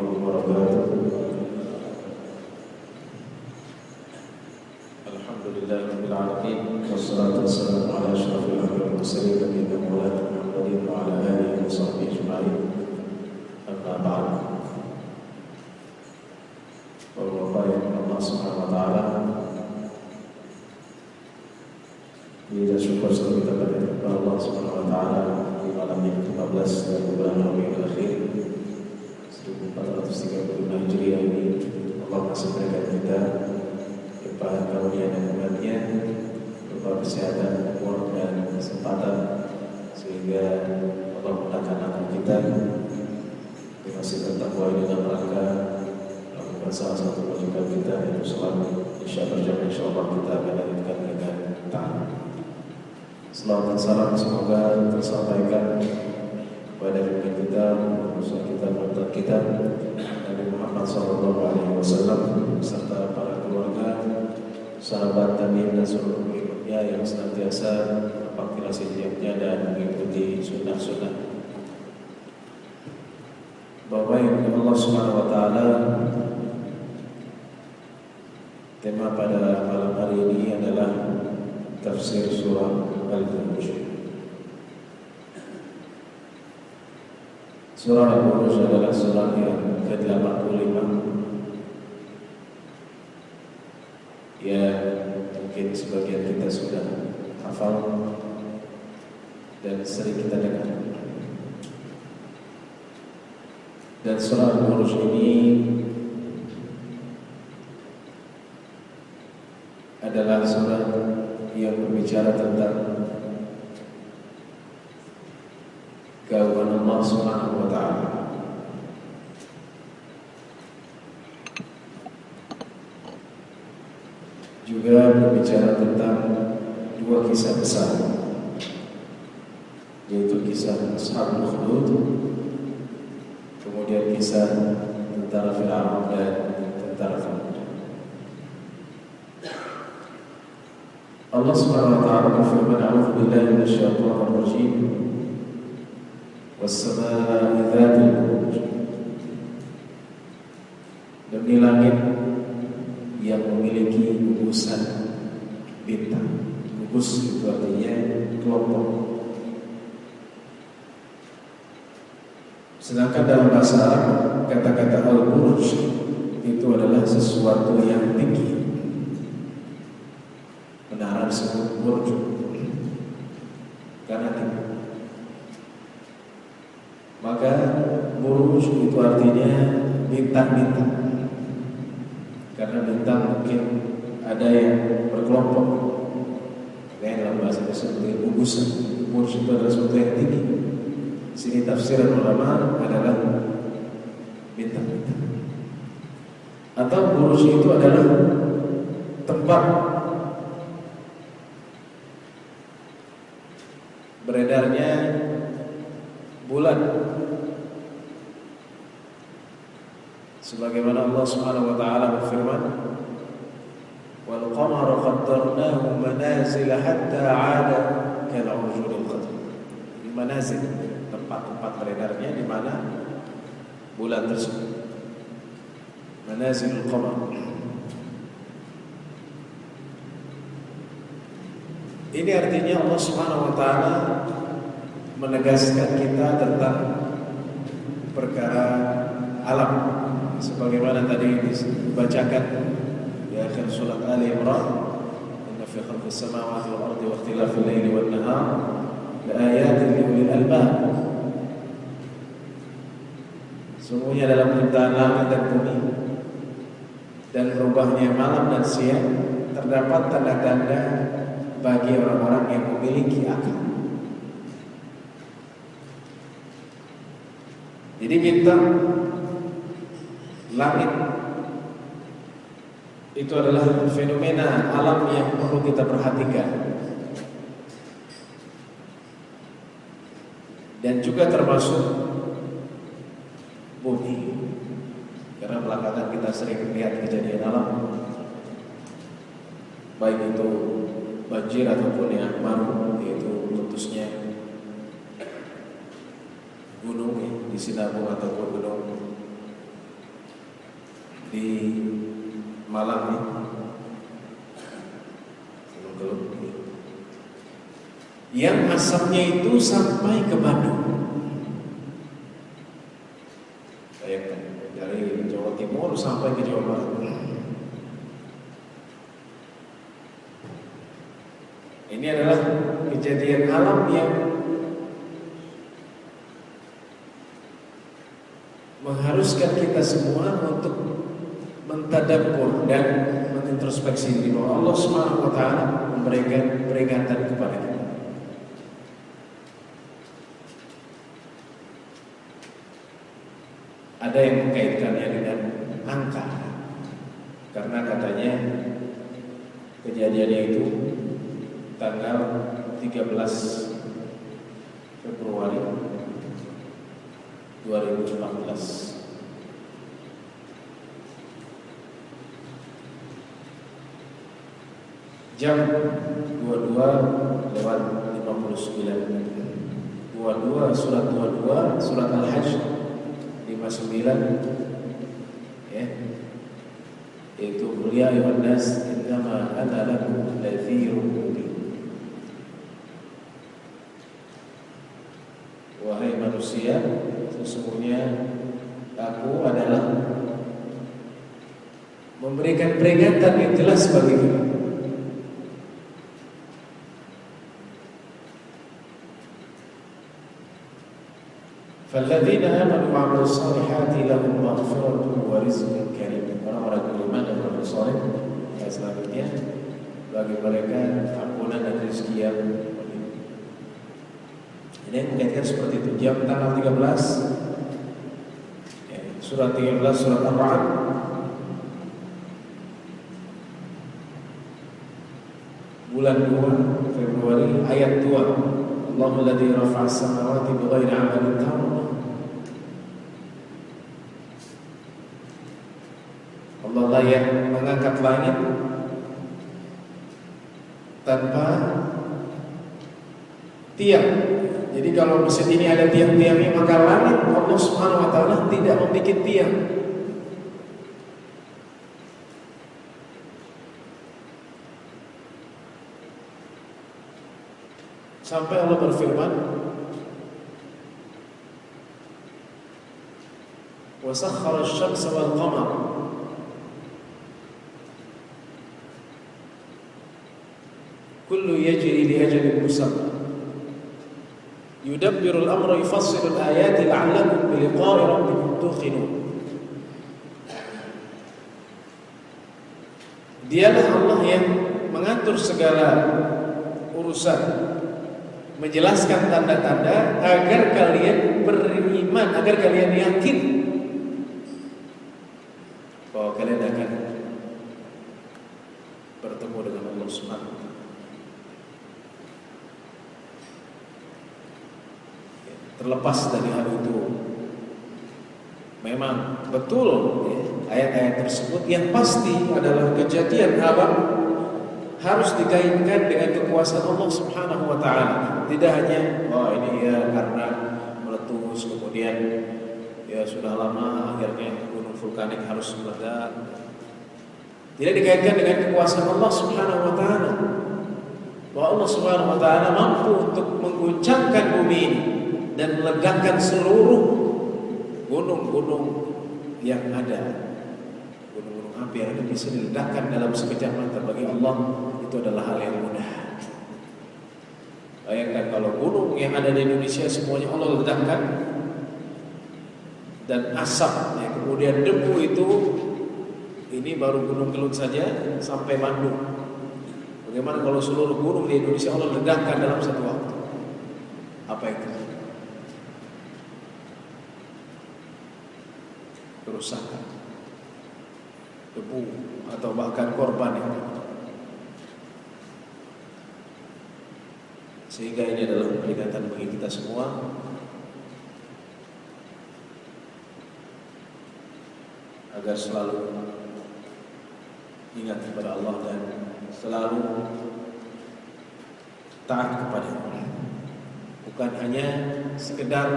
wabarakatuh. Alhamdulillahirabbil alamin wassalatu wassalamu ala asyrafil anbiya'i wal mursalin nabiyina Muhammadin wa ala alihi wa sahbihi ajma'in. Amma ba'd. Allah Subhanahu wa taala, kita syukur sekali kepada Allah Subhanahu wa taala di malam yang ke-15 dari bulan Rabiul Akhir 1435 Hijriah ini. Allah masih berikan kita limpahan karunia dan nikmat-Nya berupa kesehatan, umur dan kesempatan, sehingga Allah mudahkan akan kita masih bertakwa dalam rangka melakukan salah satu kewajiban kita, yaitu salat isya berjamaah. Insyaallah kita akan lanjutkan dengan taat. Selawat dan salam semoga tersampaikan kepada junjungan kita, Rasul kita, panutan kita, Nabi Muhammad SAW, serta para keluarga, sahabat tabi'in dan seluruh pengikutnya yang senantiasa mempraktikasi jejaknya dan mengikuti sunnah-sunnah. Bapak Ibu Allah Subhanahu wa taala, tema pada malam hari ini adalah tafsir surah Al-Buruj. Surah Al-Buruj adalah surah yang ke-85 yang mungkin sebagian kita sudah hafal dan sering kita dengar. Dan surah Al-Buruj ini adalah surah yang berbicara tentang keagungan Allah Subhanahu wa taala. Juga berbicara tentang dua kisah besar, yaitu kisah Ashabul Ukhdud, kemudian kisah tentara Fir'aun dan tentara Thamud. Allah Subhanahu wa taala berfirman, "A'udzu billahi minasyaitonir rajim. Was-samaa'i dzatil buruj." Demi langit yang memiliki gugusan bintang. Gugus itu artinya kelompok. Sedangkan dalam bahasa Arab, kata-kata al-buruj itu adalah sesuatu yang tinggi. Menara disebut burj karena tinggi. Maka buruj itu artinya bintang-bintang, karena bintang mungkin ada yang berkelompok. Kayak dalam bahasa seperti gugusan. Burj itu adalah sesuatu yang tinggi. Sini tafsiran ulama adalah bintang-bintang. Atau buruj itu adalah tempat beredarnya bulan, sebagaimana Allah Subhanahu wa taala berfirman, "Wal qamara qaddarnahu manazil hatta 'ada kal'urjunil qadim." Di manazil, tempat-tempat beredarnya di mana bulan tersebut. Manazilul qamar. Ini artinya Allah Subhanahu wa taala menegaskan kita tentang perkara alam, sebagaimana tadi dibacakan di akhir surat Ali Imran, "Inna fi khalqis samawati wal ardi wa ikhtilafil laili wan nahar laayatin liulil albab." Sungguhnya dalam penciptaan langit dan bumi dan berubahnya malam dan siang terdapat tanda-tanda bagi orang-orang yang memiliki akal. Jadi bintang, langit itu adalah fenomena alam yang perlu kita perhatikan, dan juga termasuk bumi, karena belakangan kita sering melihat kejadian alam, baik itu banjir ataupun yang baru, yaitu putusnya gunung di Sinabung ataupun gunung di Malang nih. Yang asapnya itu sampai ke Bandung. Bayangkan, dari Jawa Timur sampai ke Jawa Barat. Ini adalah kejadian alam yang mengharuskan kita semua untuk mentadabbur dan mengintrospeksi diri bahwa Allah Subhanahu wa taala memberikan peringatan kepada kita. Ada yang mengkaitkannya dengan angka, karena katanya kejadiannya itu tanggal 13 Februari 2014. Jam 22:59. 22 surat Al-Hajj 59 ya. Itu ya ayuhan nas innama ana lakum nadhirun mubin. Wahai manusia, sesungguhnya aku adalah memberikan peringatan yang jelas bagi kamu. فَالَّذِينَ آمَنُوا وَعَمِلُوا الصَّالِحَاتِ لَهُمْ مَغْفِرَةٌ وَرِزْقٌ كَرِيمٌ. Orang-orang beriman dan beramal saleh, yang selanjutnya bagi mereka ampunan dan rezeki yang mulia. Ini yang mengaitkan seperti itu. Jam tanggal 13 ya, surat 13 surat Ar-Ra'd, bulan 2 Februari ayat 2. Allahul ladzi rafa'a as-samawati bighairi 'amalin tarawna. Allah lah yang mengangkat langit tanpa tiang. Jadi kalau mesin ini ada tiang-tiangnya, maka langit Allah Subhanahu wa taala tidak membuat tiang. Sampai Allah berfirman, wa sakhkhara asy-syamsa wal qamar kullu yajri li ajalin musamma yudabbiru al-amra yufassilu al-ayati la'allakum bi liqa'i rabbikum tuqinun. Dialah Allah yang mengatur segala urusan, menjelaskan tanda-tanda agar kalian beriman, agar kalian yakin bahwa kalian akan bertemu dengan Allah Subhanahu wa taala. Terlepas dari hal itu, memang betul ya, ayat-ayat tersebut yang pasti adalah kejadian alam harus dikaitkan dengan kekuasaan Allah Subhanahu wa taala. Tidak hanya ini ya karena meletus kemudian ya sudah lama akhirnya gunung vulkanik harus meledak. Tidak dikaitkan dengan kekuasaan Allah Subhanahu wa taala. Bahwa Allah Subhanahu wa taala mampu untuk mengguncangkan bumi ini dan melegakan seluruh gunung-gunung yang ada. Gunung-gunung api yang bisa diledakkan dalam sekejap mata, bagi Allah itu adalah hal yang mudah. Bayangkan kalau gunung yang ada di Indonesia semuanya Allah ledakkan, dan asap ya, kemudian debu itu, ini baru Gunung Kelut saja sampai Bandung. Bagaimana kalau seluruh gunung di Indonesia Allah ledakkan dalam satu waktu? Apa itu? Kerusakan, debu atau bahkan korban itu. Sehingga ini adalah peringatan bagi kita semua agar selalu ingat kepada Allah dan selalu taat kepada Allah. Bukan hanya sekedar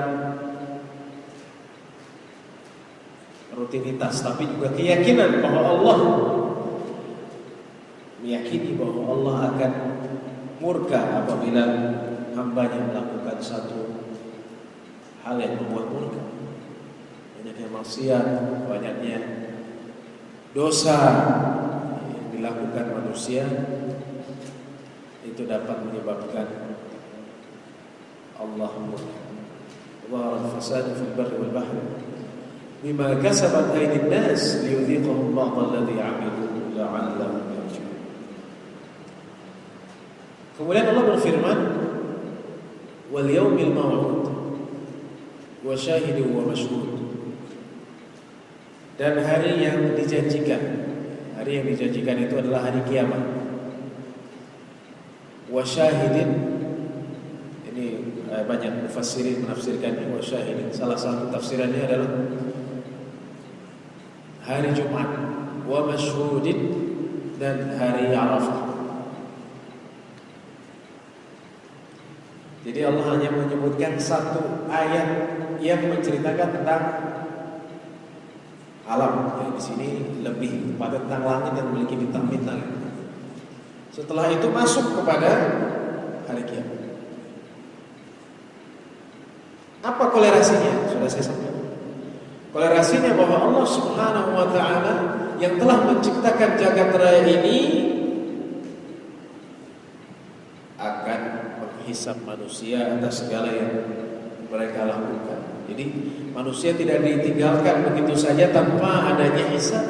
rutinitas, tapi juga keyakinan bahwa Allah, meyakini bahwa Allah akan murka apabila hambanya melakukan satu hal yang membuat murka. Banyaknya maksiat, banyaknya dosa yang dilakukan manusia, itu dapat menyebabkan Allah murka. Dhahara al-fasad fil barri wal bahri bima kasabat aydin nas liyudhiqahum ba'd alladhi 'amilu la'allahum yarji'un. Kemudian Allah berfirman, wal yaumil maw'ud wa syahidin wa mashhud, dan hari yang dijanjikan. Hari yang dijanjikan itu adalah hari kiamat. Wa syahidin, ini banyak mufassirin menafsirkan wa syahidin. Salah satu tafsirannya adalah hari Jumat, wa mashhudin, dan hari Arafah. Jadi Allah hanya menyebutkan satu ayat yang menceritakan tentang alam. Di sini lebih pada tentang langit yang memiliki bintang-bintang. Setelah itu masuk kepada hari kiamat. Apa kolerasinya? Sudah saya sampaikan. Kolerasinya bahwa Allah Subhanahu wa ta'ala yang telah menciptakan jagat raya ini akan menghisab manusia atas segala yang mereka lakukan. Jadi manusia tidak ditinggalkan begitu saja tanpa adanya hisab.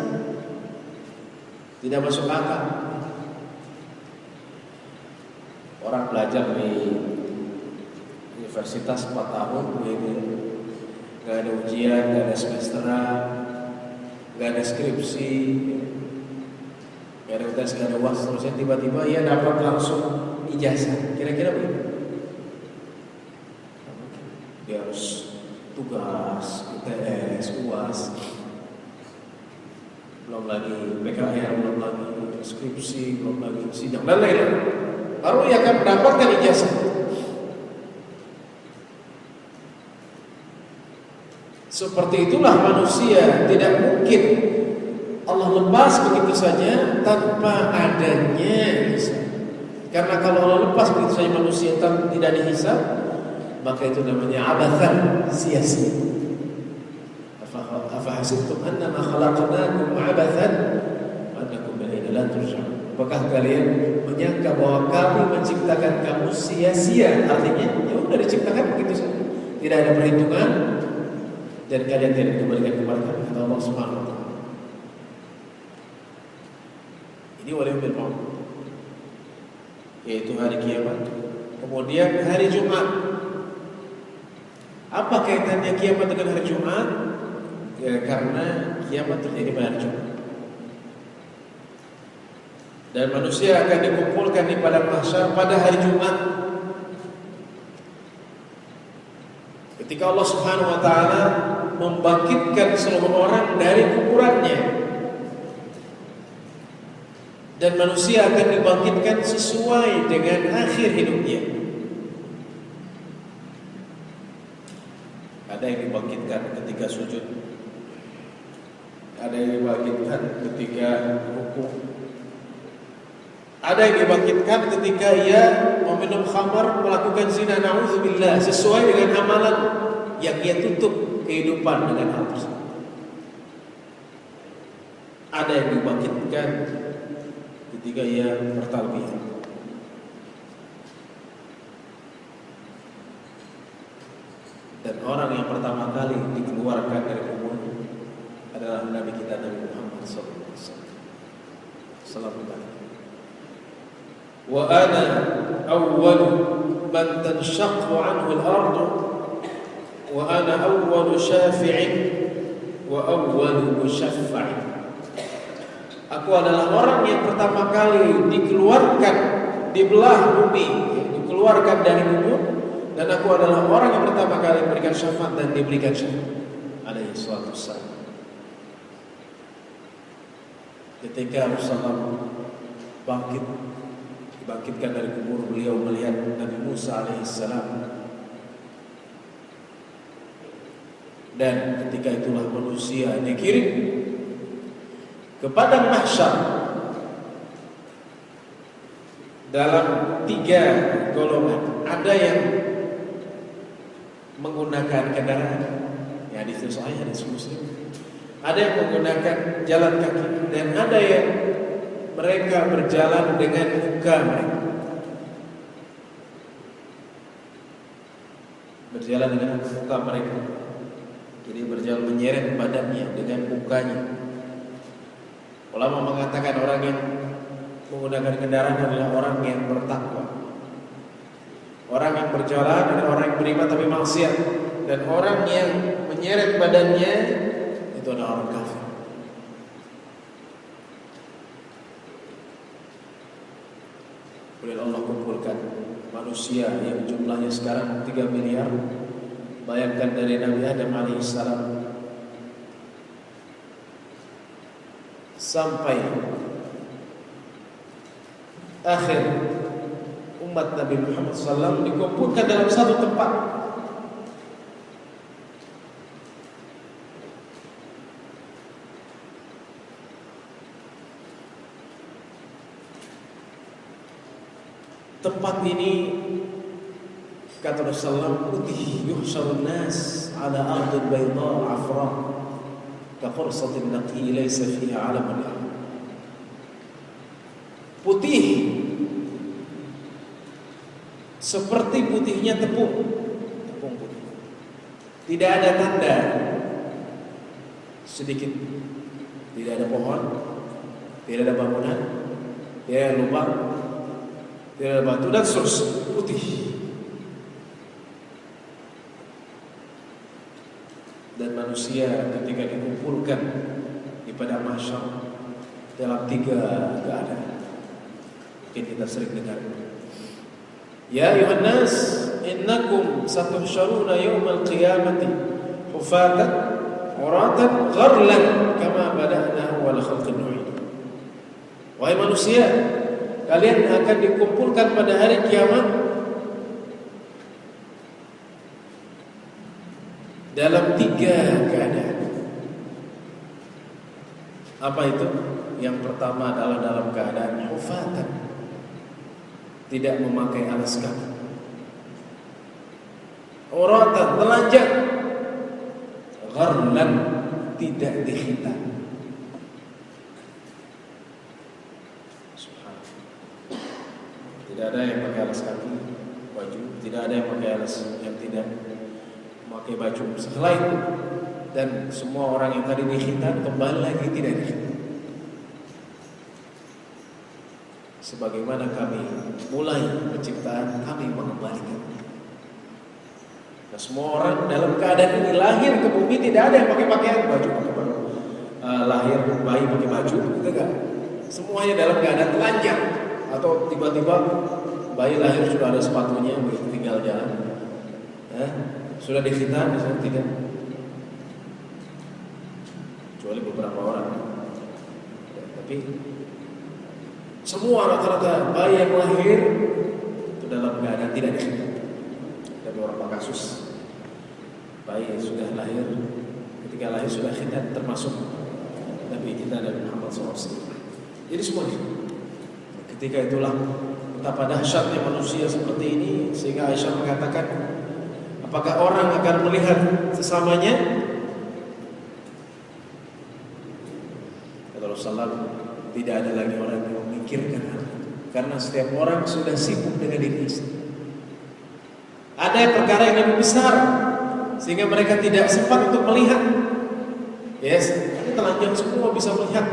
Tidak masuk akal. Orang belajar di universitas 4 tahun begini, gak ada ujian, gak ada semesteran, gak ada skripsi, gak ada UTS, gak ada UAS, terusnya tiba-tiba ia dapat langsung ijazah. Kira-kira begitu. Dia harus tugas, UTS, UAS, belum lagi PKR, belum lagi skripsi, belum lagi sidang dan lain-lain. Baru ia akan mendapatkan ijazah. Seperti itulah manusia, tidak mungkin Allah lepas begitu saja tanpa adanya hisab. Karena kalau Allah lepas begitu saja manusia tidak dihisab, maka itu namanya abathan, sia-sia. Afa hasibtum annama khalaqnakum abathan annakum ilaina la turja'un. Apakah kalian menyangka bahwa kami menciptakan kamu sia-sia? Artinya ya sudah diciptakan begitu saja, tidak ada perhitungan, dan kalian tidak dikembalikan kepada kami, kata Allah Subhanahu wa ta'ala. Ini wal yaumil maw'ud, yaitu hari kiamat. Kemudian hari Jumat. Apa kaitannya kiamat dengan hari Jumat? Ya, karena kiamat terjadi pada hari Jumat. Dan manusia akan dikumpulkan di padang mahsyar pada hari Jumat. Ketika Allah Subhanahu wa ta'ala membangkitkan seluruh orang dari kuburannya, dan manusia akan dibangkitkan sesuai dengan akhir hidupnya. Ada yang dibangkitkan ketika sujud, ada yang dibangkitkan ketika rukuk, ada yang dibangkitkan ketika ia meminum khamar, melakukan zina, na'udzubillah, sesuai dengan amalan yang ia tutup kehidupan dengan hal tersebut. Ada yang dibangkitkan ketika ia bertalbiyah. Dan orang yang pertama kali dikeluarkan dari kubur adalah Nabi kita Nabi Muhammad SAW. Wa ana awwal man tanshaqqu anhu al-ardu wa ana awwal syafi'in wa awwal musyaffa'in. Aku adalah orang yang pertama kali dikeluarkan, dibelah bumi, dikeluarkan dari kubur, dan aku adalah orang yang pertama kali memberikan syafaat dan diberikan syafaat. Alaihi salatu wassalam. Ketika Rasulullah dibangkitkan dari kubur, beliau melihat Nabi Musa alaihissalam. Dan ketika itulah manusia manusia dikirim ke padang mahsyar dalam 3 golongan. Ada yang menggunakan kendaraan, ya hadis sahih, hadis Muslim. Ada yang menggunakan jalan kaki, dan ada yang mereka berjalan dengan muka mereka. Berjalan dengan muka mereka. Jadi berjalan menyeret badannya dengan mukanya. Ulama mengatakan orang yang menggunakan kendaraan adalah orang yang bertakwa. Orang yang berjalan adalah orang yang beriman tapi maksiat. Dan orang yang menyeret badannya itu adalah orang kafir. Boleh Allah kumpulkan manusia yang jumlahnya sekarang 3 miliar. Bayangkan dari Nabi Adam alaihissalam sampai akhir umat Nabi Muhammad SAW dikumpulkan dalam satu tempat. Tempat ini kata Rasulullah putih, yuhsyarun nas ala ardil bayda afra ka qursatin naqi laysa fiha 'alamun. Putih seperti putihnya tepung putih. Tidak ada tanda sedikit, tidak ada pohon, tidak ada bangunan, tidak ada lubang, tidak ada batu, dan seterusnya, putih. Dan manusia ketika dikumpulkan di padang mahsyar dalam 3 keadaan. Mungkin kita sering dengar. Ya ayuhan nas, innakum satuhsyaruna yawmal qiyamati hufatan uratan gharlan kama bada'na awwal khalqin nu'id. Wahai manusia, kalian akan dikumpulkan pada hari kiamat dalam 3 keadaan. Apa itu? Yang pertama adalah dalam keadaan hufatan, tidak memakai alas kaki. Uratan, telanjang. Gharlan, tidak dikhitan. Tidak ada yang pakai alas kaki, baju. Tidak ada yang pakai alas, yang tidak memakai baju. Setelah itu, dan semua orang yang tadi dikhitan kembali lagi tidak dikhitan. Sebagaimana kami mulai penciptaan, kami mengembalikan. Nah, semua orang dalam keadaan ini lahir ke bumi tidak ada yang pakai pakaian baju, lahir bayi pakai baju, enggak. Semuanya dalam keadaan telanjang. Atau tiba-tiba bayi lahir sudah ada sepatunya, begitu tinggal jalan. Sudah dikhitan, misalnya tidak. Kecuali beberapa orang. Tapi semua rata-rata bayi yang lahir itu dalam keadaan tidak dikhitan. Ada beberapa kasus bayi sudah lahir, ketika lahir sudah khitan, termasuk Nabi kita Nabi Muhammad SAW. Jadi semuanya. Ketika itulah betapa dahsyatnya manusia seperti ini, sehingga Aisyah mengatakan, apakah orang akan melihat sesamanya? Kata Rasulullah, tidak ada lagi orang yang memikirkan hal itu, karena setiap orang sudah sibuk dengan diri sendiri. Ada perkara yang lebih besar sehingga mereka tidak sempat untuk melihat. Yes, ini telanjang semua bisa melihat.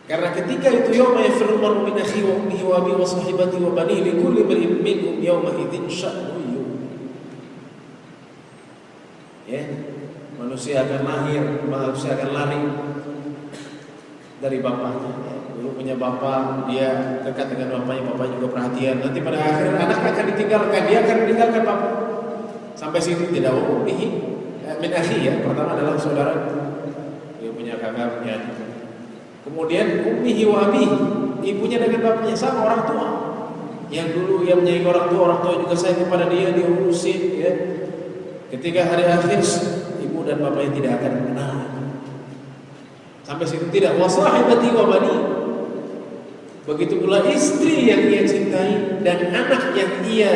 Karena ketika itu yauma yafirru al-mar'u min akhihi wa ummihi wa abihi wa sahibatihi wa banihi likulli imri'in minhum yawma idzin sya'nun yughnihi. Ya, manusia akan lahir, manusia akan lari dari bapaknya. Dulu punya bapak, dia dekat dengan bapaknya, bapaknya juga perhatian. Nanti pada akhir anak akan ditinggalkan, dia akan meninggalkan bapak. Sampai situ tidak ummihi min akhihi, ya. Pertama adalah saudara. Dia punya kakak, punya adik. Kemudian ummihi wa abihi, ibunya dengan bapaknya, sama orang tua. Yang dulu yang menyayangi orang tua juga sayang kepada dia, diurusin, ya. Ketika hari akhir ibu dan bapaknya tidak akan mengenal. Sampai situ tidak. Wa sahibati wa bani. Begitu pula istri yang ia cintai dan anak yang ia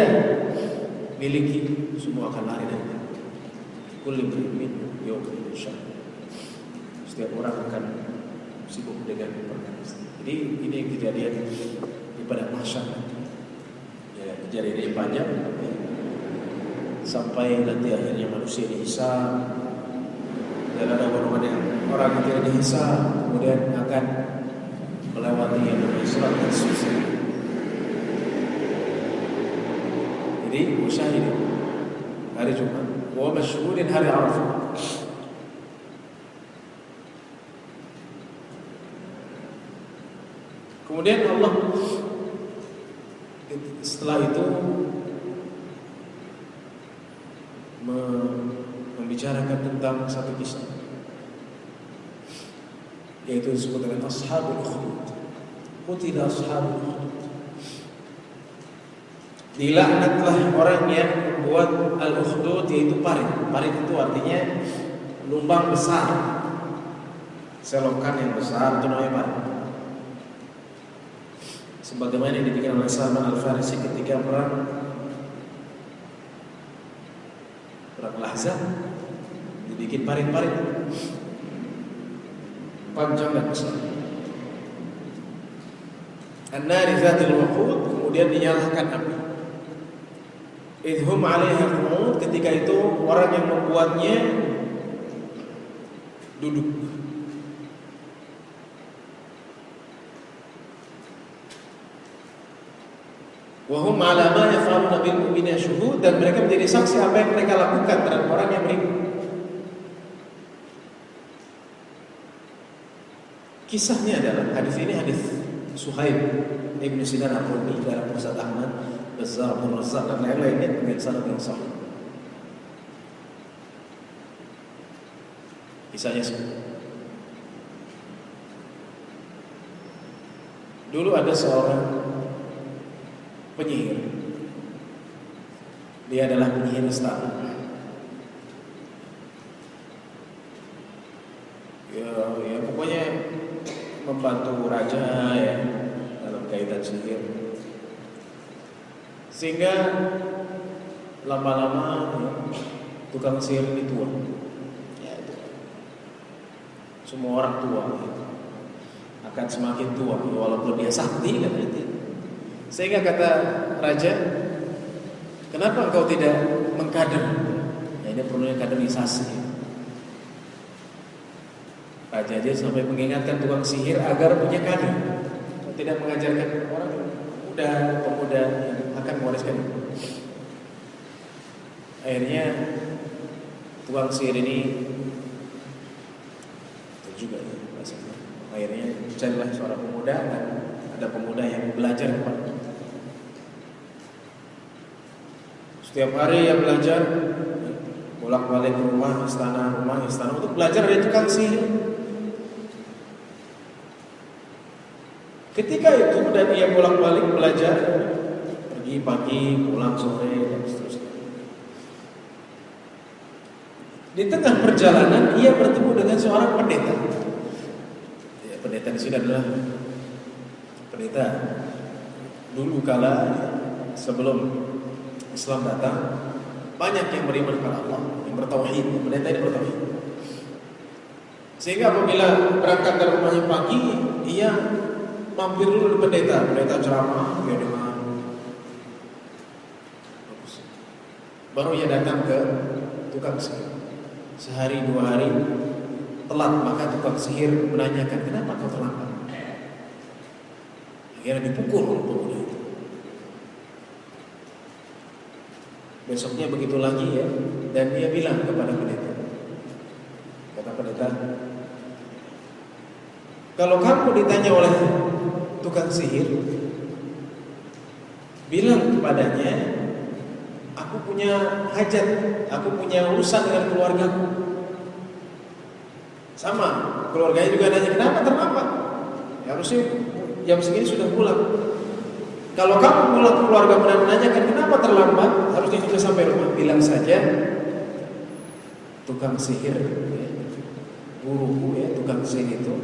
miliki, semua akan lari dari dia. Kullu imrin yawmin syahid. Setiap orang akan sibuk dengan perkara istri. Jadi ini kejadian di padang mahsyar. Ya, kejadian panjang ya. Sampai nanti akhirnya manusia dihisab dan ada orang yang tidak dihisab kemudian akan melewati yang namanya surat al-susah. Jadi musyahid hari Jumat, wa masyhudin hari Arafah. Kemudian Allah setelah itu membicarakan tentang satu kisah, yaitu disebut dengan ashabul ukhdud. Qutila ashabul ukhdud. Dilaknatlah orang yang membuat al-ukhdud, yaitu parit. Parit itu artinya lubang besar, selokan yang besar, itu namanya parit. Sebagaimana yang dibikin oleh Salman Al-Farisi ketika perang Lahzab, dibikin parit-parit panjang dan besar. An-nari dzatil waqud, kemudian dinyalakan api. Idhum 'alaiha qu'ud, ketika itu orang yang membuatnya duduk. Wahum ala ma yaf'aluna bil mu'minina syuhud, dan mereka menjadi saksi apa yang mereka lakukan terhadap orang yang beriman. Kisahnya adalah hadis ini hadis Suhaib Ibnu Sinan Al-Rumi dalam Musnad Ahmad, Bazzar, Abdul Razzaq dan lain-lainnya dengan sanad yang sahih. Kisahnya seperti dulu ada seorang penyihir. Dia adalah penyihir istana. Ya pokoknya membantu raja ya dalam kaitan sihir. Sehingga lama-lama tukang sihir ini tua. Ya itu. Semua orang tua gitu. Akan semakin tua walaupun dia sakti kan itu. Sehingga kata raja, kenapa engkau tidak mengkader? Ya, ini perlunya kaderisasi. Raja aja sampai mengingatkan tukang sihir agar punya kader, tidak mengajarkan orang pemuda yang akan mewariskan. Akhirnya tukang sihir ini itu juga ya, maksudnya. Akhirnya carilah seorang pemuda dan ada pemuda yang belajar kepada. Setiap hari yang belajar bolak-balik rumah istana untuk belajar dari tukang sihir. Ketika itu dan ia bolak-balik belajar, pergi pagi, pulang sore dan seterusnya. Di tengah perjalanan ia bertemu dengan seorang pendeta. Ya, pendeta di sini adalah pendeta dulu kala sebelum Islam datang, banyak yang beriman kepada Allah, yang bertauhid, pendeta ini bertauhid. Sehingga apabila berangkat dari rumahnya pagi, ia mampir dulu di pendeta ceramah, dia dengar. Baru ia datang ke tukang sihir. Sehari dua hari telat, maka tukang sihir menanyakan, kenapa kau terlambat? Akhirnya dipukul oleh pemuda itu. Besoknya begitu lagi ya, dan dia bilang kepada pendeta, kata pendeta, kalau kamu ditanya oleh tukang sihir, bilang kepadanya, aku punya hajat, aku punya urusan dengan keluargaku. Sama, keluarganya juga nanya, kenapa terlambat? Ya, harusnya jam segini sudah pulang. Kalau kamu pulang ke keluarga menanyakan kenapa terlambat, harusnya juga sampai rumah, bilang saja tukang sihir, ya, guruku ya, tukang sihir itu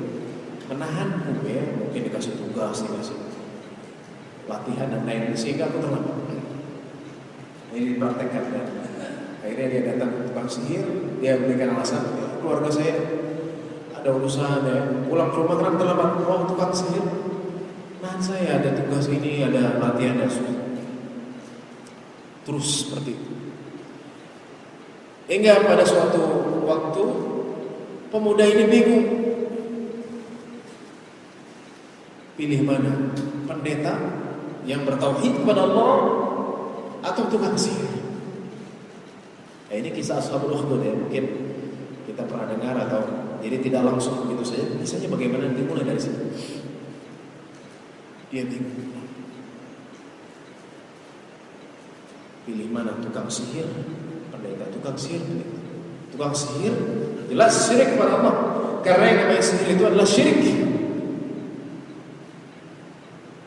menahanku ya, mungkin dikasih tugas, dikasih latihan dan lain sehingga aku terlambat. Ini dipraktekkan dan akhirnya dia datang ke tukang sihir, dia berikan alasan, keluarga saya ada urusan ya, pulang ke rumah karena terlambat. Oh, tukang sihir, nah saya ada tugas ini, ada latihan dan terus seperti itu. Hingga pada suatu waktu pemuda ini bingung, pilih mana, pendeta yang bertauhid kepada Allah atau tukang sihir. Nah, ini kisah Ashabul Ukhdud ya, mungkin kita pernah dengar atau jadi tidak langsung begitu saja. Misalnya bagaimana dimulai dari situ. Dia bingung, pilih mana, tukang sihir, pendeta, tukang sihir, pendeta. Tukang sihir jelas syirik kepada Allah, karena yang namanya sihir itu adalah syirik.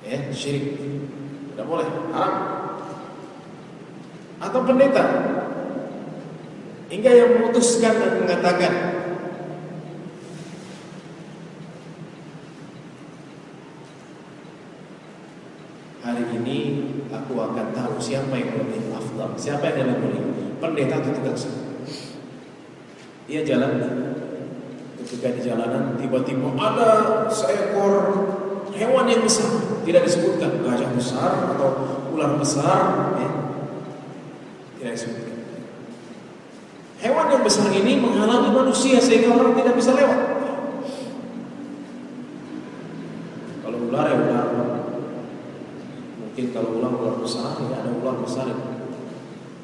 Ya, syirik tidak boleh, haram. Atau pendeta, hingga yang memutuskan dan mengatakan, hari ini aku akan tahu siapa yang lebih afdal, siapa yang lebih mulia, pendeta atau tukang sihir. Ia jalan, ketika di jalanan tiba-tiba ada seekor hewan yang besar, tidak disebutkan gajah besar atau ular besar, ya. Tidak disebutkan. Hewan yang besar ini menghalangi manusia sehingga orang tidak bisa lewat. Kalau ular ya ular, mungkin kalau ular besar ya ada ular besar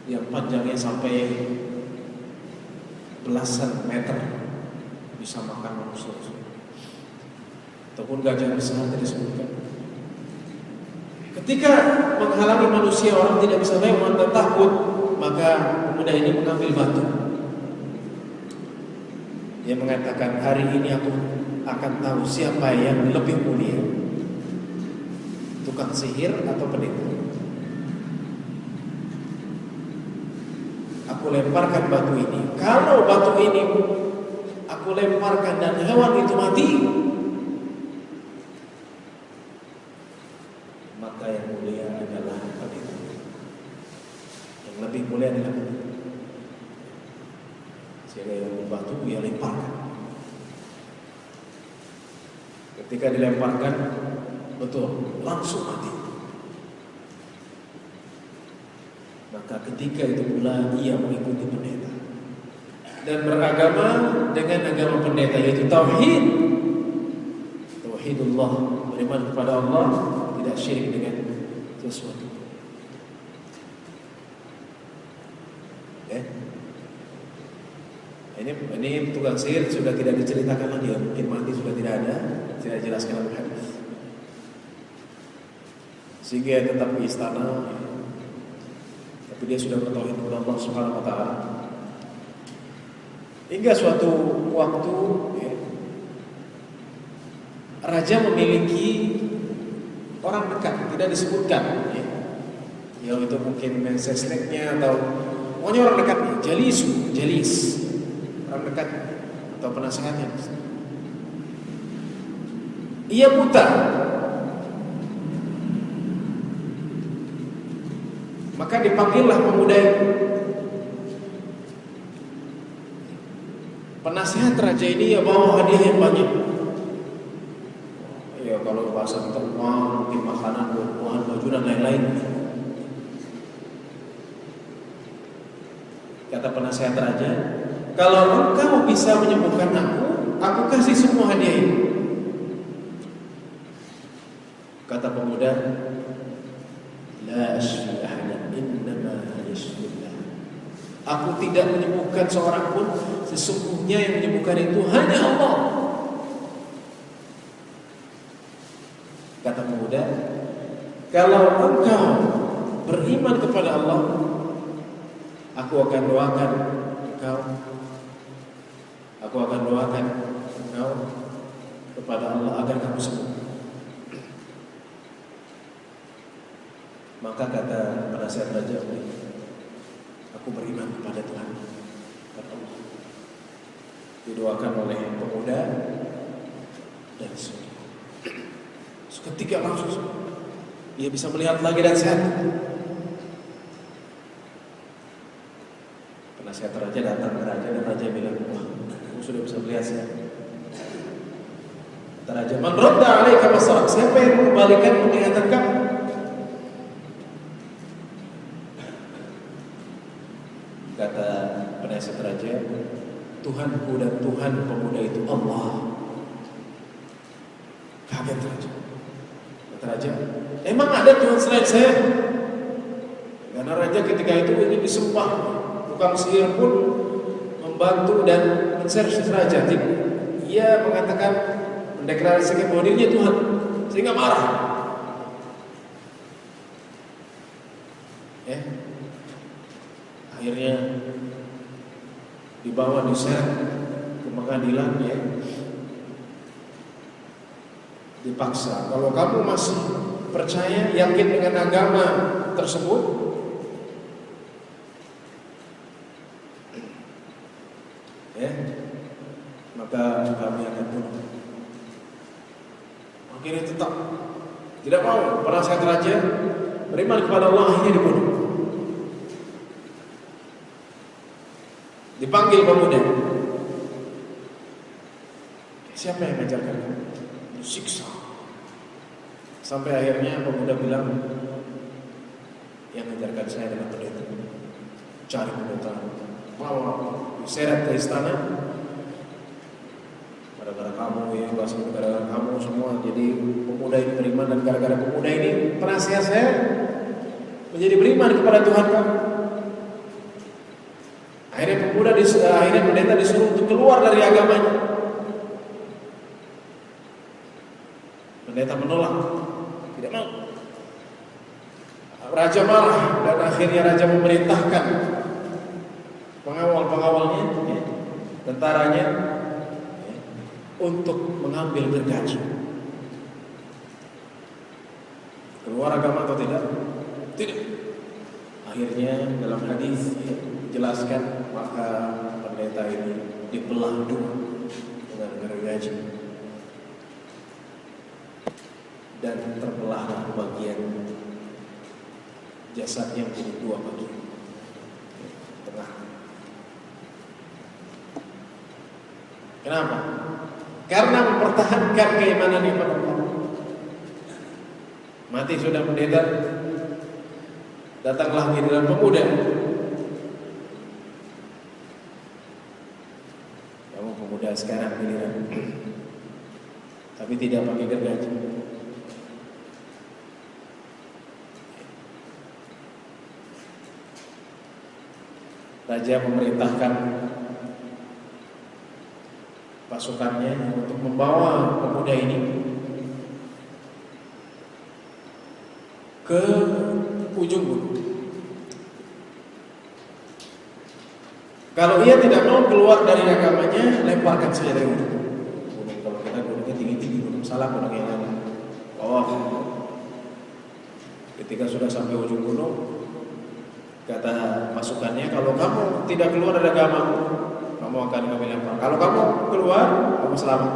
yang panjangnya sampai belasan meter, bisa makan manusia. Ataupun gajah besar tidak disebutkan. Ketika menghalangi manusia, orang tidak bisa lewat dan takut, maka pemuda ini mengambil batu. Dia mengatakan, hari ini aku akan tahu siapa yang lebih mulia, tukang sihir atau pendeta. Aku lemparkan batu ini. Kalau batu ini aku lemparkan dan hewan itu mati, maka yang mulia adalah pendeta. Yang lebih mulia adalah pendeta. Sehingga yang batu ia lemparkan. Ketika dilemparkan, betul, langsung mati. Maka ketika itu pula ia mengikuti pendeta dan beragama dengan agama pendeta, yaitu tauhid. Tauhidullah, beriman kepada Allah, tidak syirik dengan sesuatu. Ya. Ini tukang sihir sudah tidak diceritakan lagi ya, mungkin mati sudah tidak ada, tidak jelaskan dalam hadis. Sehingga tetap di istana, tapi dia sudah bertauhid kepada Allah Subhanahu wa taala. Hingga suatu waktu ya, raja memiliki orang dekat, tidak disebutkan ya. Yang itu mungkin mensesneknya atau pokoknya orang dekatnya, jalis, orang dekat atau penasehatnya. Ia buta. Maka dipanggillah pemuda itu. Penasihat raja ini ya bawa hadiah yang banyak. Ya kalau bahasa kita uang, mungkin makanan, buah-buahan, baju dan lain-lain. Kata penasihat raja, kalau engkau bisa menyembuhkan aku kasih semua hadiah ini. Kata pemuda, la ashfi ahadan innama yashfillah. Aku tidak menyembuhkan seorang pun, sesungguhnya yang menyembuhkan itu hanya Allah. Kata pemuda, kalau engkau beriman kepada Allah, aku akan doakan engkau kepada Allah agar kamu sembuh. Maka kata penasihat raja, aku beriman kepada Tuhan, kepada Allah. didoakan oleh pemuda dan istri. Seketika langsung dia bisa melihat lagi dan sehat. Penasihat raja datang ke raja dan raja bilang, wah, kamu sudah bisa melihat sehat. Kata raja, man radda alaika basarak, siapa yang mengembalikan penglihatan kamu? Kata penasihat raja, Tuhanku dan Tuhan pemuda itu Allah. Kaget raja. Kata raja, emang ada Tuhan selain saya? Karena raja ketika itu ingin disumpah, tukang sihir pun membantu dan menservis raja. Ia mengatakan, mendeklarasikan bahwa dirinya Tuhan, sehingga marah. Akhirnya dibawa diseret ke pengadilan, dipaksa. Kalau kamu masih percaya, yakin dengan agama tersebut, maka kami akan bunuh. Akhirnya tetap tidak mau. Penasihat raja beriman kepada Allah, akhirnya dibunuh. Dipanggil pemuda. Siapa yang mengajarkan kamu? Disiksa. Sampai akhirnya pemuda bilang, yang mengajarkan saya adalah pendeta. Cari pendeta, bawa diseret ke istana. Gara-gara kamu, gara-gara kamu semua. Jadi pemuda ini beriman, dan gara-gara pemuda ini penasihat saya menjadi beriman kepada Tuhan kamu. Akhirnya pendeta disuruh untuk keluar dari agamanya. Pendeta menolak, tidak mau. Raja marah, dan akhirnya raja memerintahkan pengawal-pengawalnya, tentaranya, untuk mengambil gergaji. Keluar agama atau tidak? Tidak. Akhirnya dalam hadis dijelaskan, maka pendeta ini dibelah dua dengan gergaji, dan terbelahlah bagian jasadnya menjadi dua bagian. Tengah. Kenapa? Karena mempertahankan keimanannya kepada Allah. Mati sudah pendeta, datanglah giliran pemuda. Kamu pemuda sekarang giliran, tapi tidak pakai gergaji. Raja memerintahkan pasukannya untuk membawa pemuda ini ke ujung gunung. Kalau ia tidak mau keluar dari agamanya, lemparkan saja dari ujung gunung. Kalau kita gunungnya tinggi-tinggi, gunung salah, gunung yang lain. Ketika sudah sampai ujung gunung, kata pasukannya, kalau kamu tidak keluar dari agamamu, kamu akan kami lempar. Kalau kamu keluar, kamu selamat.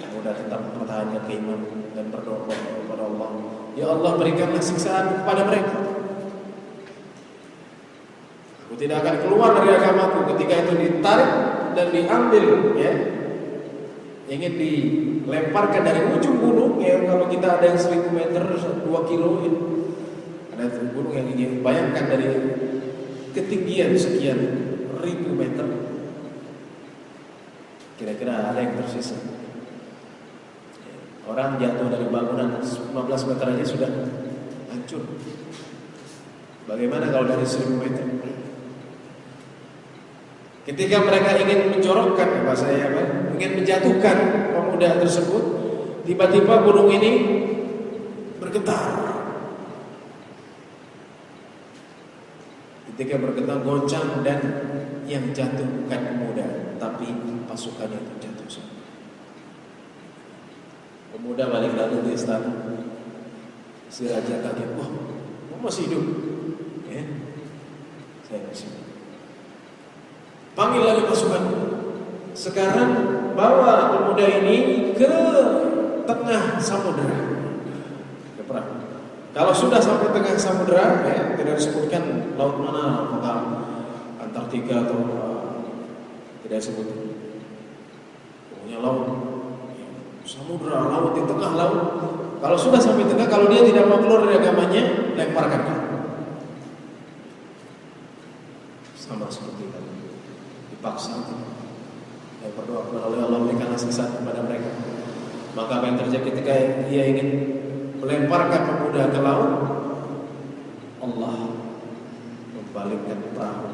Mudah tetap mempertahankan keimanan dan berdoa kepada Allah. Ya Allah, berikanlah siksaan kepada mereka. Aku tidak akan keluar dari agamaku. Ketika itu ditarik dan diambil, ingin dilemparkan dari ujung gunung. Kalau kita ada yang 1000 meter, 2 kilo, ada gunung yang ingin bayangkan dari ketinggian sekian ribu meter, kira-kira ada yang tersisa. Orang jatuh dari bangunan 15 meter aja sudah hancur. Bagaimana kalau dari 1000 meter? Ketika mereka ingin menjorokkan, ingin menjatuhkan pemuda tersebut, tiba-tiba gunung ini bergetar. Ketika bergetar, goncang, dan yang jatuh bukan pemuda, tapi pasukannya itu jatuh semua. Pemuda balik lagi ke istana. Si raja kaget, wah, kamu masih hidup? Saya masih hidup. Panggil lagi pasukan. Sekarang bawa pemuda ini ke tengah samudera. Ke perang. Kalau sudah sampai tengah samudera, ya, tidak disebutkan laut mana, apakah Antartika atau tidak disebut. Pokoknya laut, samudera, laut di tengah laut. Kalau sudah sampai tengah, kalau dia tidak mau keluar dari agamanya, lemparkan dia. Sama seperti tadi, dipaksa. Yang berdoa kepada Allah berikanlah sesat kepada mereka. Maka apa yang terjadi ketika dia ingin melemparkan pemuda ke laut, Allah membalikkan perahu.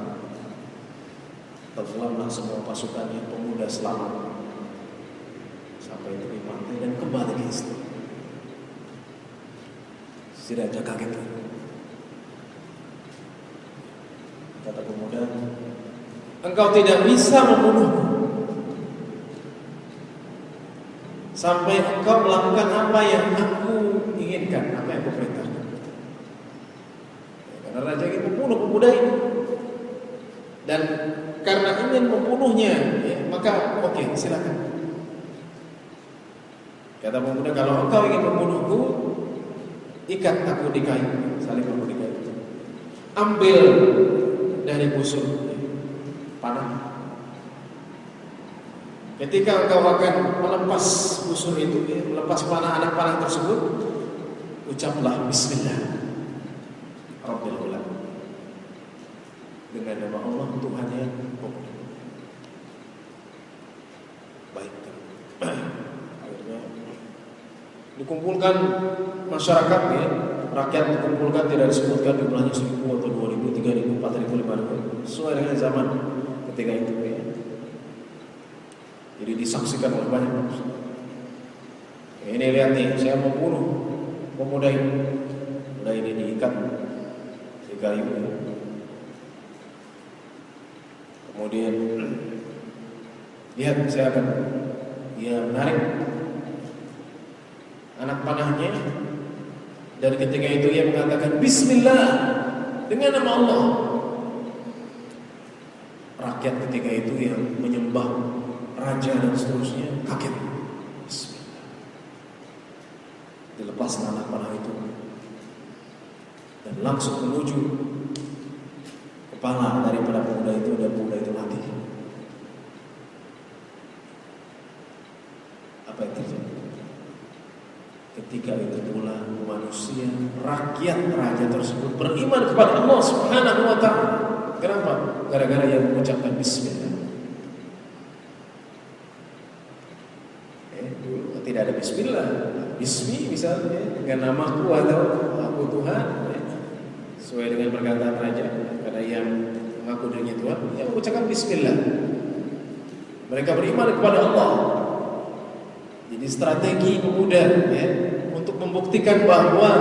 Tenggelamlah semua pasukannya, pemuda selamat sampai tepi pantai dan kembali ke Islam. Si raja kaget. Kata pemuda, engkau tidak bisa membunuhku sampai engkau melakukan apa yang aku inginkan, apa yang aku perintahkan. Karena raja ingin membunuh pemuda ini, dan karena ingin membunuhnya, ya, maka oke, silakan. Kata pemuda, kalau engkau ingin membunuhku, ikat aku di kayu, salib aku di kayu. Ambil dari busur panah. Ketika engkau akan melepas busur itu, ya, melepas panah, anak panah tersebut, ucaplah Bismillah Rabbil Ulam, dengan nama Allah Tuhan yang pemuda. Baik. Akhirnya dikumpulkan masyarakat, ya, rakyat dikumpulkan, tidak disebutkan jumlahnya 1.000 atau 2.000, 3.000, 4.000, 5.000, sesuai dengan zaman ketika itu, ya. Jadi disaksikan oleh banyak manusia. Ini lihat nih, saya mau bunuh pemuda ini. Pemuda ini diikat di kayu. Kemudian lihat, saya akan, dia menarik anak panahnya, dan ketika itu ia mengatakan Bismillah dengan nama Allah. Rakyat ketika itu yang menyembah raja dan seterusnya kaget. Bismillah. Dilepas anak panah itu dan langsung menuju kepala daripada pemuda itu, dan pemuda itu mati. Apa yang terjadi? Ketika itu pula manusia, rakyat raja tersebut beriman kepada Allah Subhanahu wa ta'ala. Kenapa? Gara-gara yang mengucapkan Bismillah. Dulu tidak ada Bismillah. Bismi misalnya, dengan namaku atau aku Tuhan, ya, sesuai dengan perkataan raja, karena yang mengaku dirinya Tuhan, yang mengucapkan Bismillah. Mereka beriman kepada Allah. Jadi strategi pemuda, ya, untuk membuktikan bahwa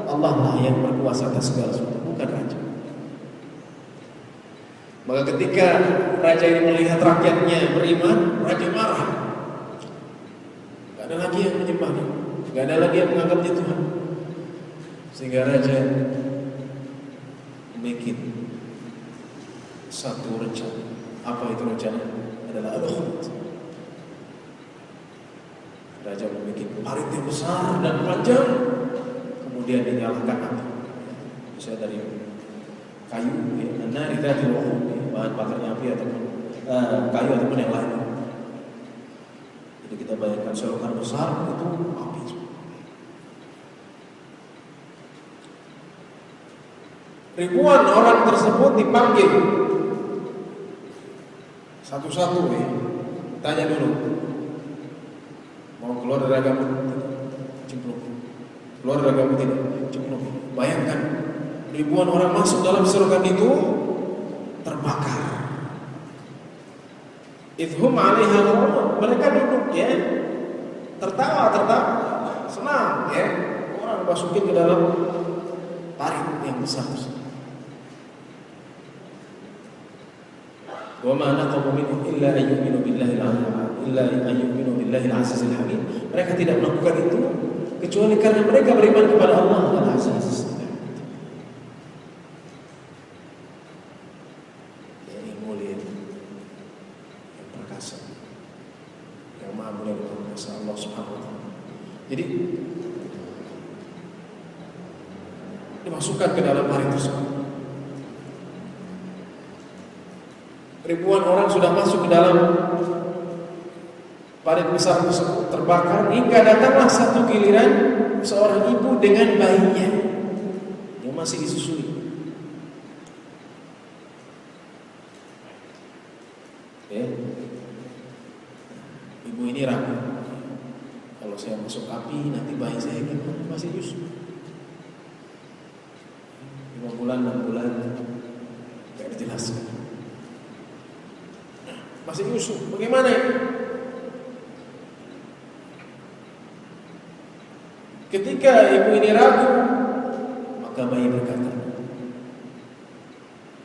Allah lah yang berkuasa atas segala sesuatu, bukan raja. Maka ketika raja ini melihat rakyatnya beriman, raja marah. Gak ada lagi yang menyembahnya, gak ada lagi yang menganggapnya Tuhan. Sehingga raja bikin satu rencana. Apa itu rencana? Adalah al-khut. Raja membuat parit yang besar dan panjang, kemudian dinyalakan api. Bisa dari kayu, ya, nari tadi, bahan bakarnya api ataupun kayu ataupun yang lain. Jadi kita bayangkan solokan besar itu api. Ribuan orang tersebut dipanggil satu-satu, ya. Tanya dulu, mau keluar dari agama? Cemplung. Keluar dari agama tidak? Cemplung. Bayangkan, ribuan orang masuk dalam selokan itu, terbakar. Idhum 'alaiha qu'ud. Mereka duduk, ya, tertawa, senang, ya. Orang masukin ke dalam parit yang besar. Wa ma naqamu minhum illa an yu'minu billahi al-'azizil hamid. Mereka tidak melakukan itu kecuali karena mereka beriman kepada Allah Al-Aziz. Ini mulia. kuasa, yang maha mulia dan maha kuasa Allah Subhanahu wa taala. Jadi dimasukkan ke dalam hari tersebut. Ribuan orang sudah masuk ke dalam parit besar tersebut, terbakar, hingga datanglah satu giliran seorang ibu dengan bayinya yang masih disusui. Ya. Ibu ini ragu, kalau saya masuk api nanti bayi saya gimana, masih nyusu 5 bulan 6 bulan tidak dijelaskan, masih nyusu, bagaimana ini? Ketika ibu ini ragu, maka bayi berkata,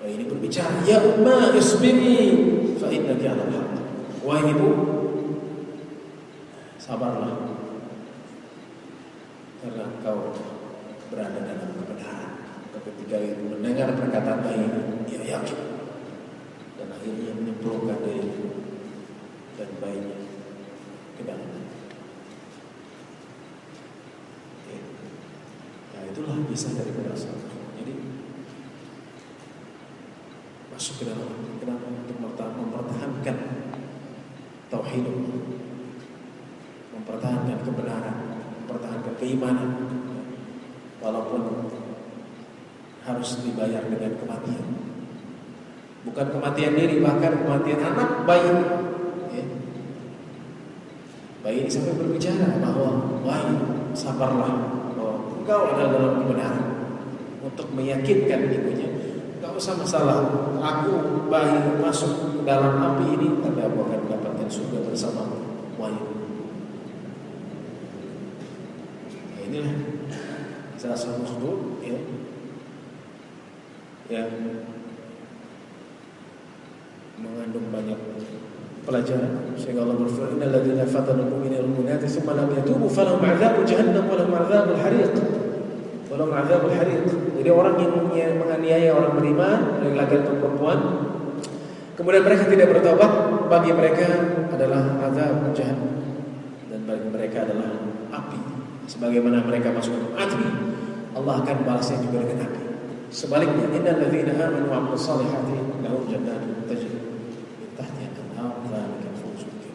bayi ini berbicara, ya umma isbiri fa innaki 'alal haqq. Wahai ibu, sabarlah, karena engkau berada dalam kebenaran. Ketika ibu mendengar perkataan bayi ini, dia yakin, dan akhirnya menyemplungkan diri dan bayinya ke dalam. Itulah bisa dari berasal. Jadi masuk ke dalam kenapa untuk mempertahankan tauhid, mempertahankan kebenaran, mempertahankan keimanan, walaupun harus dibayar dengan kematian. Bukan kematian diri, bahkan kematian anak, bayi. Ya. Bayi ini sampai berbicara bahwa wahai sabarlah, engkau adalah dalam kebenaran, untuk meyakinkan ibunya, enggak usah masalah, aku bayi masuk ke dalam api ini, tapi aku akan mendapatkan surga bersama wahai. Nah, inilah salah satu sudut ya, yang mengandung banyak pelajaran. Sehingga Allah berfirman, innal ladzina fatanu al-mu'minina wal mu'minati tsumma lam yatubu falahum 'adzabu jahannam wa lahum 'adzabul hariq. Wa lahum 'adzabul hariq. Jadi orang yang menganiaya orang beriman, laki-laki atau perempuan, kemudian mereka tidak bertobat, bagi mereka adalah azab jahannam, dan bagi mereka adalah api. Sebagaimana mereka masuk ke api, Allah akan balasnya juga dengan api. Sebaliknya, innal ladzina amanu wa 'amilus shalihati lahum jannatun tajri min tahtiha al-anhar dzalika al-fawzul kabir.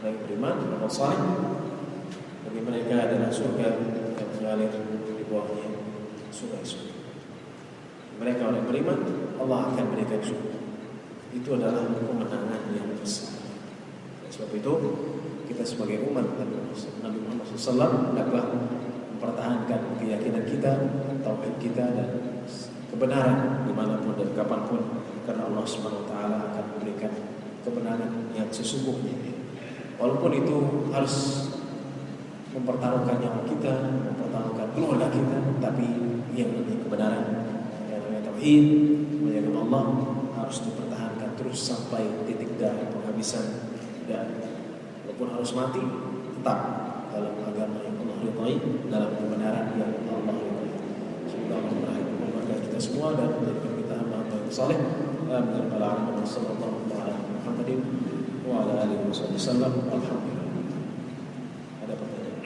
Orang yang beriman, beramal saleh, bagi mereka adalah surga yang mengalir di bawahnya sungai-sungai. Mereka orang yang beriman, Allah akan berikan surga. Itu adalah kemenangan yang besar. Sebab itu kita sebagai umat Nabi Muhammad SAW hendaklah mempertahankan keyakinan kita, tauhid kita, dan kebenaran dimanapun dan kapanpun, karena Allah Subhanahu Wa Taala akan memberikan kebenaran yang sesungguhnya. Walaupun itu harus mempertaruhkan nyawa kita, mempertaruhkan keluarga kita, tapi yang lebih kebenaran, yang namanya tauhid, menyembah Allah, harus dipertahankan terus sampai titik darah penghabisan, dan walaupun harus mati, tetap dalam agama yang Allah ridhai, dalam kebenaran yang Allah ridhai. Semoga Allah merahmati kita semua dan menjadikan kita hamba-hamba yang saleh. Amin ya rabbal alamin. Sallallahu alaihi Muhammadin wa ala alihi wasallam. Alhamdulillah. Ada pertanyaan?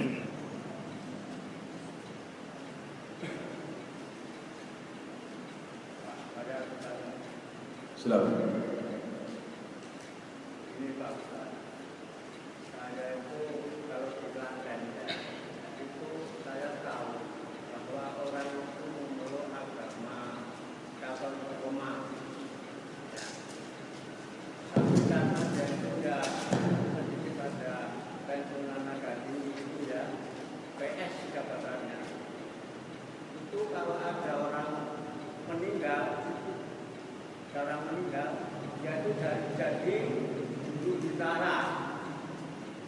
Silakan. Ini Pak Ustaz, saya itu kalau bilang Ganja itu saya tahu bahwa orang itu memeluk agama Katolik Roma. Ya. Tapi karena dia itu ya sedikit ada pensiunan akademi itu ya, PS jabatannya. Itu kalau ada orang meninggal, dia itu jadi guru gitara.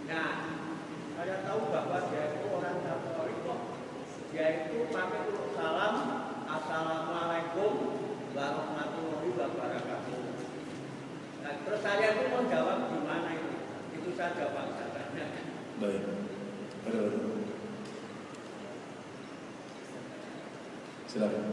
Nah, saya tahu bahwa dia itu orang Katolik kok. Dia itu pakai salam, assalamualaikum warahmatullahi wabarakatuh. Nah, terus saya itu mau jawab gimana itu saja Pak Ustaz. Baik. Silakan.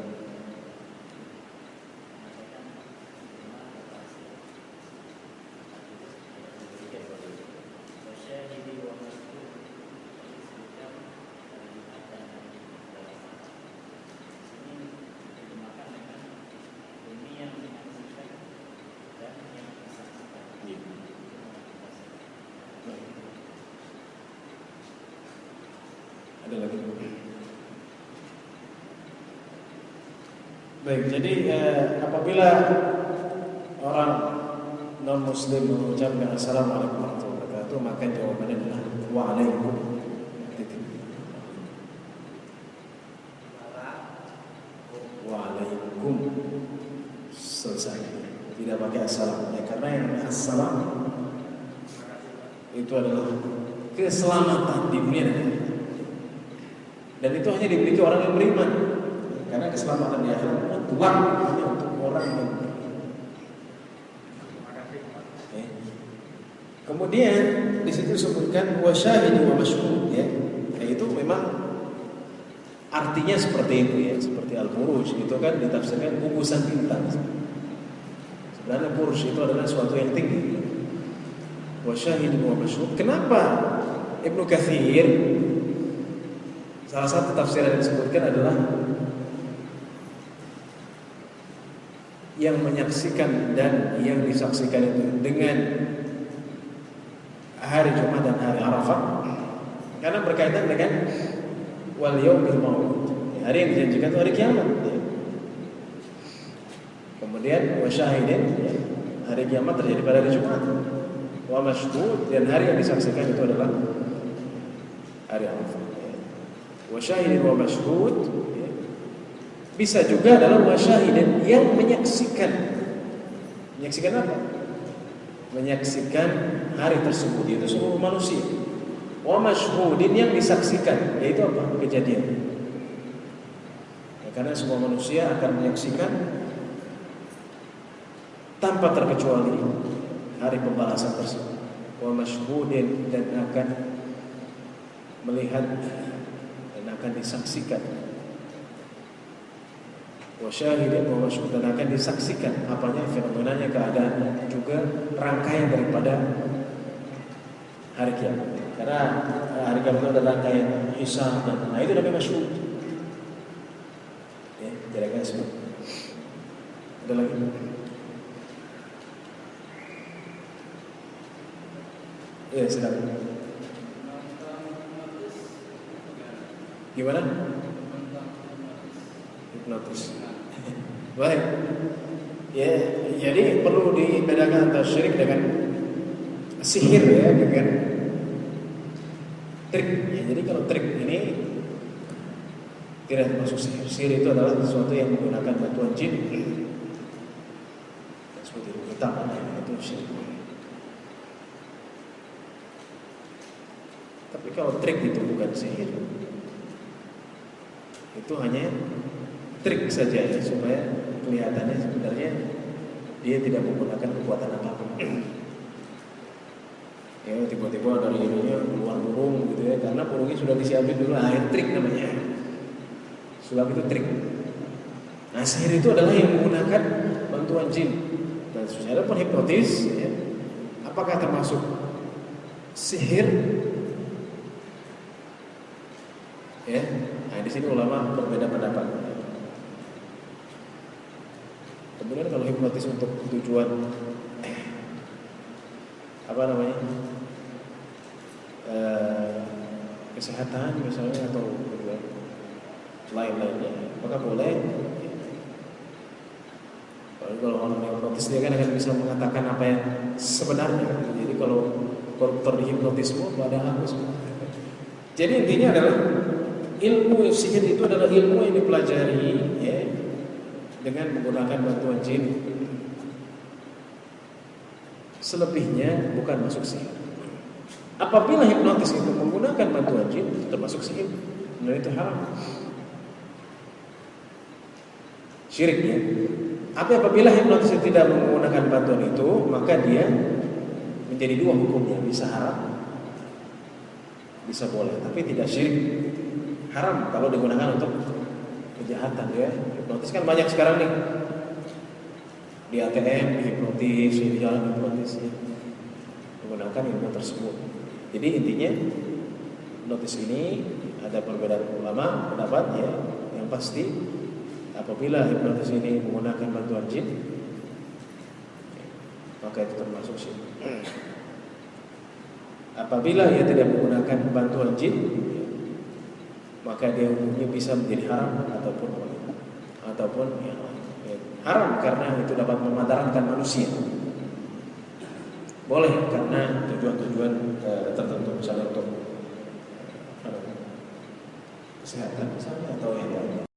Ada lagi. Baik, jadi apabila orang non muslim mengucapkan assalamualaikum warahmatullahi wabarakatuh, maka jawabannya adalah waalaikum. Waalaikum, selesai. Tidak pakai assalam, ya, karena yang assalam itu adalah keselamatan di dunia dan itu hanya dimiliki orang yang beriman, karena keselamatan di akhirat mutlak hanya untuk orang yang beriman. Kemudian di situ disebutkan wa syahid wa mashhud, ya, yaitu memang artinya seperti itu, ya, seperti al-buruj itu kan ditafsirkan gugusan bintang. Sebenarnya buruj itu adalah suatu yang tinggi. Wa syahid wa mashhud. Kenapa Ibnu Katsir salah satu tafsiran yang disebutkan adalah yang menyaksikan dan yang disaksikan itu dengan hari Jumat dan hari Arafah, karena berkaitan dengan wal yaumil mau'ud, hari yang dijanjikan itu hari kiamat, ya. Kemudian wa syahidin, ya, hari kiamat terjadi pada hari Jumat. Wa mashhud, dan hari yang disaksikan itu adalah hari Arafah, ya. Wa syahidin wa mashhud, ya. Bisa juga adalah wa syahidin yang menyaksikan. Menyaksikan apa? Menyaksikan hari tersebut, yaitu seluruh manusia. Wa mashhudin, yang disaksikan, yaitu apa? Kejadian. Ya, karena semua manusia akan menyaksikan tanpa terkecuali hari pembalasan tersebut. Wa mashhudin, dan akan melihat dan akan disaksikan. Wa syahidin wa mashhud, dan akan disaksikan apanya, fenomenanya, keadaan, juga rangkaian daripada hari kiamat. Karena hari kiamat itu adalah rangkaian hisab, dan itu namanya mashhud. Ya, kira-kira seperti. Ada lagi? Ya, silakan. Gimana? Hipnotis. Baik. Ya, jadi perlu dibedakan antara syirik dengan sihir, ya, dengan trik. Ya, jadi kalau trik ini tidak termasuk sihir. Sihir itu adalah sesuatu yang menggunakan bantuan jin. Seperti itu, itu syirik. Tapi kalau trik itu bukan sihir. Itu hanya trik saja, ya, supaya kelihatannya sebenarnya dia tidak menggunakan kekuatan apapun. Ya, tiba-tiba dari ininya keluar burung gitu, ya, karena burungnya sudah disiapin dulu. Trik namanya. Sulap itu trik. Nah, sihir itu adalah yang menggunakan bantuan jin. Dan secara pun hipnotis, ya, apakah termasuk sihir? Ya, nah di sini ulama berbeda pendapat. Kemudian kalau hipnotis untuk tujuan apa namanya, kesehatan misalnya, atau lain-lainnya, maka boleh. Kalau orang hipnotis, dia kan akan bisa mengatakan apa yang sebenarnya. Jadi kalau koruptor dihipnotisme pada aku semua. Jadi intinya adalah ilmu sihir itu adalah ilmu yang dipelajari, ya, dengan menggunakan bantuan jin. Selebihnya bukan masuk sihir. Apabila hipnotis itu menggunakan bantuan jin, itu termasuk sihir, dan itu haram, syirik, ya. Tapi apabila hipnotis itu tidak menggunakan bantuan itu, maka dia menjadi dua hukumnya, bisa haram, bisa boleh, tapi tidak syirik. Haram kalau digunakan untuk kejahatan, ya. Hipnotis kan banyak sekarang nih. Di ATM dihipnotis, di jalan hipnotis, ya, menggunakan ilmu tersebut. Jadi intinya hipnotis ini ada perbedaan ulama pendapat, ya. Yang pasti apabila hipnotis ini menggunakan bantuan jin, maka itu termasuk syirik. Apabila ia tidak menggunakan bantuan jin, maka dia hukumnya bisa menjadi haram ataupun yang lain. Haram karena itu dapat memadaratkan manusia. Boleh karena tujuan-tujuan tertentu, misalnya untuk kesehatan misalnya atau yang lain.